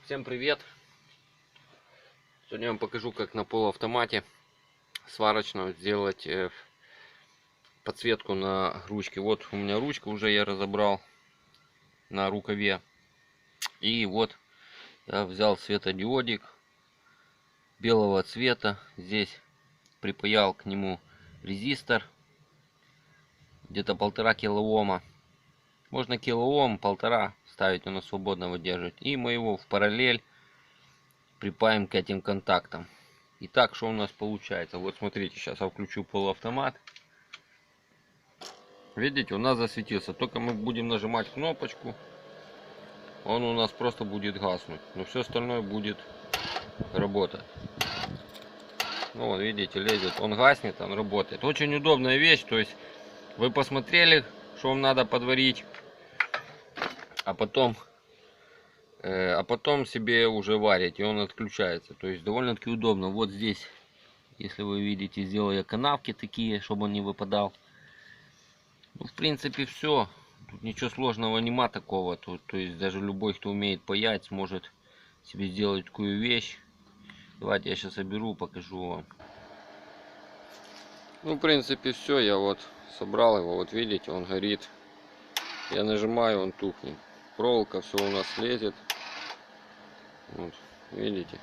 Всем привет! Сегодня я вам покажу, как на полуавтомате сварочно сделать подсветку на ручке. Вот у меня ручка уже я разобрал на рукаве. И вот я взял светодиодик белого цвета. Здесь припаял к нему резистор где-то 1,5 килоома. Можно килоом, 1,5 ставить, он свободно выдерживает. И мы его в параллель припаем к этим контактам. Итак, что у нас получается? Вот смотрите, сейчас я включу полуавтомат. Видите, у нас засветился. Только мы будем нажимать кнопочку, он у нас просто будет гаснуть. Но все остальное будет работать. Ну вот, видите, лезет. Он гаснет, он работает. Очень удобная вещь. То есть вы посмотрели, что вам надо подварить, а потом себе уже варить, и он отключается. То есть довольно-таки удобно. Вот здесь, если вы видите, сделал я канавки такие, чтобы он не выпадал. Ну, в принципе, все. Тут ничего сложного нема такого. Тут, то есть даже любой, кто умеет паять, сможет себе сделать такую вещь. Давайте я сейчас соберу, покажу вам. Ну, в принципе, все. Я вот собрал его. Вот видите, он горит. Я нажимаю, он тухнет. Проволока все у нас лезет. Вот, видите.